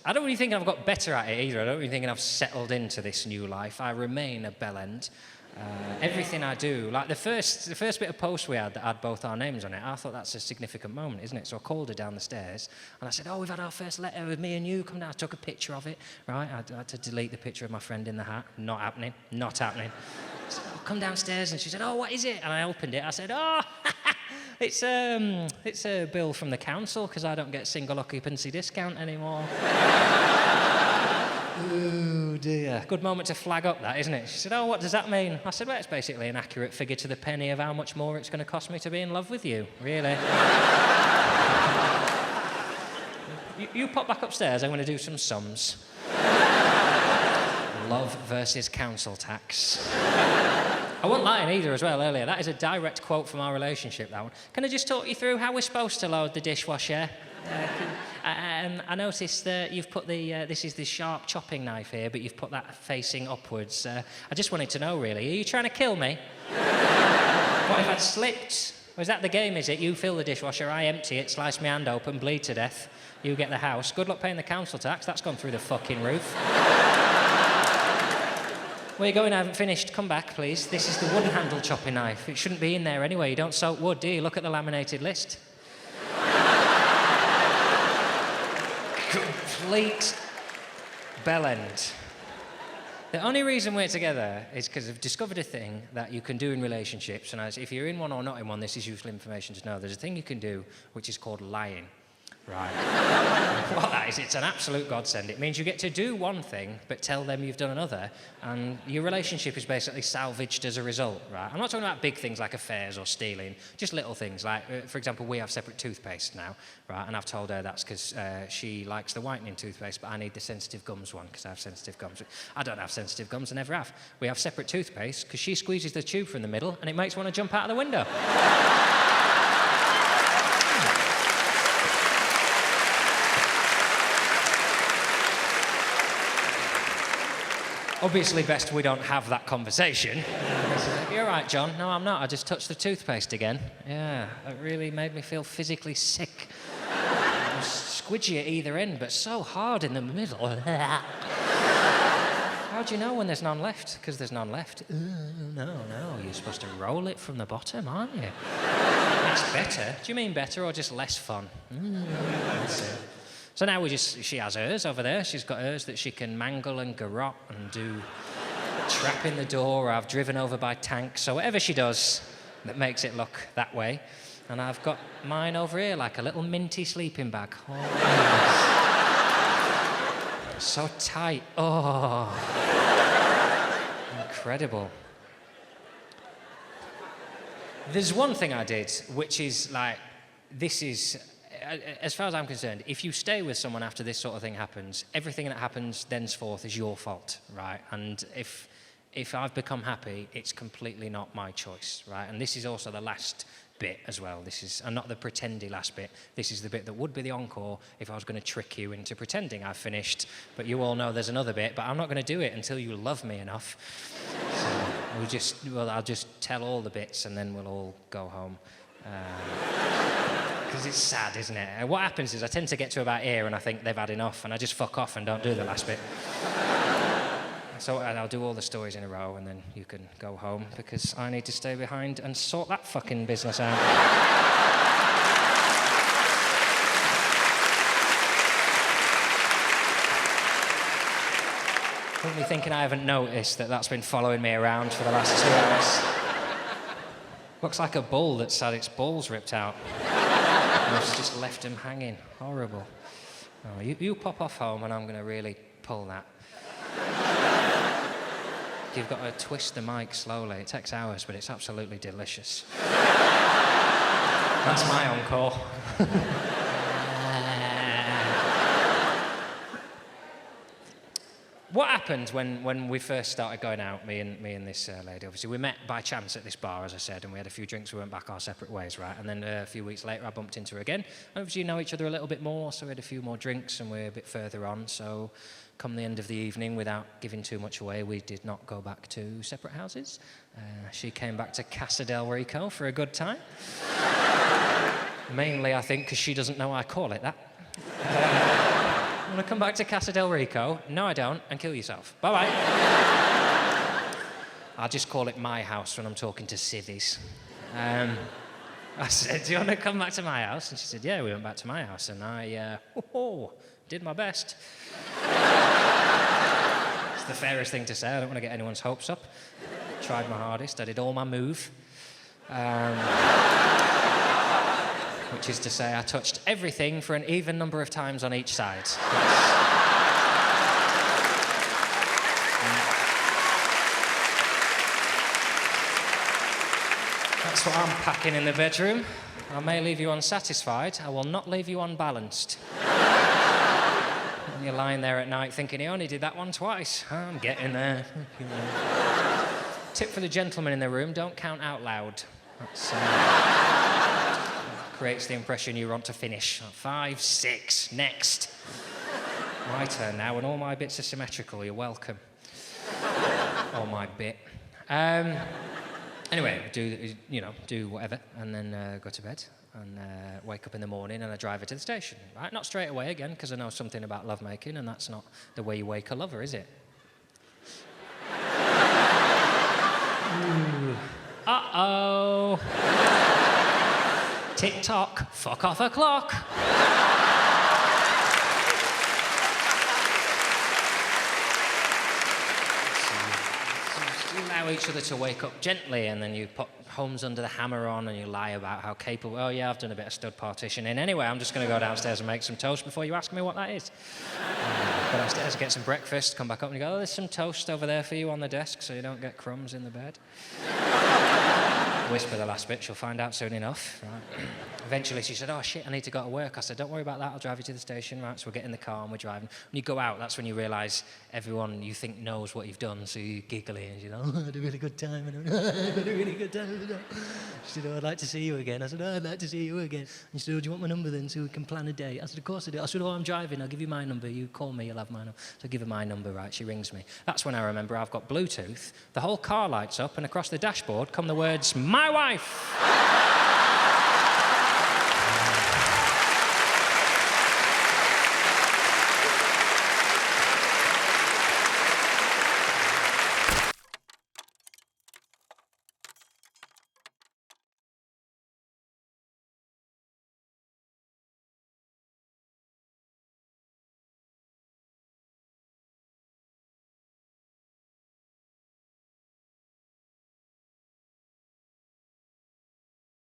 I don't really think I've got better at it either. I don't really think I've settled into this new life. I remain a bellend. Everything I do, like the first bit of post we had that had both our names on it, I thought that's a significant moment, isn't it? So I called her down the stairs and I said, oh, we've had our first letter with me and you, come down. I took a picture of it, right? I had to delete the picture of my friend in the hat. Not happening. I said, oh, come downstairs. And she said, oh, what is it? And I opened it. I said, oh, it's a bill from the council because I don't get single occupancy discount anymore. Oh dear. Good moment to flag up that, isn't it? She said, oh, what does that mean? I said, well, it's basically an accurate figure to the penny of how much more it's going to cost me to be in love with you, really. you pop back upstairs, I'm going to do some sums. Love versus council tax. I wasn't lying either as well earlier. That is a direct quote from our relationship, that one. Can I just talk you through how we're supposed to load the dishwasher? I noticed that you've put this is the sharp chopping knife here, but you've put that facing upwards. I just wanted to know, really, are you trying to kill me? What if I'd slipped? Or is that the game, is it? You fill the dishwasher, I empty it, slice my hand open, bleed to death. You get the house. Good luck paying the council tax. That's gone through the fucking roof. Where you going? I haven't finished. Come back, please. This is the wooden handle chopping knife. It shouldn't be in there anyway. You don't soak wood, do you? Look at the laminated list. Complete bellend. The only reason we're together is because I've discovered a thing that you can do in relationships, and if you're in one or not in one, this is useful information to know. There's a thing you can do which is called lying. Right. What that is, it's an absolute godsend. It means you get to do one thing, but tell them you've done another, and your relationship is basically salvaged as a result, right? I'm not talking about big things like affairs or stealing, just little things like, for example, we have separate toothpaste now, right? And I've told her that's because she likes the whitening toothpaste, but I need the sensitive gums one because I have sensitive gums. I don't have sensitive gums, I never have. We have separate toothpaste because she squeezes the tube from the middle and it makes one to jump out of the window. Obviously, best we don't have that conversation. You're right, John. No, I'm not. I just touched the toothpaste again. Yeah, it really made me feel physically sick. It was squidgy at either end, but so hard in the middle. How do you know when there's none left? Because there's none left. No, you're supposed to roll it from the bottom, aren't you? It's better. Do you mean better or just less fun? That's it. So now she has hers over there. She's got hers that she can mangle and garrot and do trap in the door, or I've driven over by tanks. So whatever she does that makes it look that way. And I've got mine over here like a little minty sleeping bag. Oh, yes. So tight. Oh. Incredible. There's one thing I did, which is like, this is... As far as I'm concerned, if you stay with someone after this sort of thing happens, everything that happens thenceforth is your fault, right? And if I've become happy, it's completely not my choice, right? And this is also the last bit as well. This is, and not the pretendy last bit. This is the bit that would be the encore if I was going to trick you into pretending I've finished. But you all know there's another bit, but I'm not going to do it until you love me enough. So I'll just tell all the bits and then we'll all go home. Because it's sad, isn't it? And what happens is I tend to get to about here and I think they've had enough and I just fuck off and don't do the last bit. So and I'll do all the stories in a row and then you can go home because I need to stay behind and sort that fucking business out. Don't be thinking I haven't noticed that that's been following me around for the last 2 hours. Looks like a bull that's had its balls ripped out. And it's just left him hanging. Horrible. Oh, you pop off home and I'm going to really pull that. You've got to twist the mic slowly. It takes hours, but it's absolutely delicious. That's my encore. What happened when we first started going out, me and this lady? Obviously, we met by chance at this bar, as I said, and we had a few drinks. We went back our separate ways, right? And then a few weeks later, I bumped into her again. Obviously, you know each other a little bit more, so we had a few more drinks, and we're a bit further on. So, come the end of the evening, without giving too much away, we did not go back to separate houses. She came back to Casa del Rico for a good time. Mainly, I think, because she doesn't know I call it that. Want to come back to Casa del Rico? No, I don't, and kill yourself. Bye-bye. I'll just call it my house when I'm talking to civvies. I said, do you want to come back to my house? And she said, yeah, we went back to my house. And I did my best. It's the fairest thing to say. I don't want to get anyone's hopes up. Tried my hardest. I did all my move. Which is to say, I touched everything for an even number of times on each side. That's what I'm packing in the bedroom. I may leave you unsatisfied. I will not leave you unbalanced. And you're lying there at night thinking, he only did that one twice. I'm getting there. Tip for the gentlemen in the room, don't count out loud. That's, creates the impression you want to finish. 5, 6, next. My turn now, and all my bits are symmetrical. You're welcome. Or my bit. Anyway, do whatever, and then go to bed, and wake up in the morning, and I drive her to the station. Right? Not straight away again, because I know something about lovemaking, and that's not the way you wake a lover, is it? Uh-oh. Tick-tock, fuck off a clock. Allow each other to wake up gently, and then you put Holmes under the hammer on and you lie about how capable. Oh yeah, I've done a bit of stud partitioning. Anyway, I'm just going to go downstairs and make some toast before you ask me what that is. Go downstairs, get some breakfast, come back up and you go, oh, there's some toast over there for you on the desk so you don't get crumbs in the bed. Whisper the last bit, she'll find out soon enough. Right. Eventually she said, oh shit, I need to go to work. I said, don't worry about that, I'll drive you to the station. Right, so we get in the car and we're driving. When you go out, that's when you realise everyone you think knows what you've done, so you giggly and you know, oh, I had a really good time. I had a really good time. She said, oh, I'd like to see you again. I said, oh, I'd like to see you again. And she said, oh, do you want my number then so we can plan a date? I said, of course I do. I said, oh, I'm driving, I'll give you my number. You call me, you'll have my number. So I give her my number, right, she rings me. That's when I remember I've got Bluetooth, the whole car lights up, and across the dashboard come the words, my wife.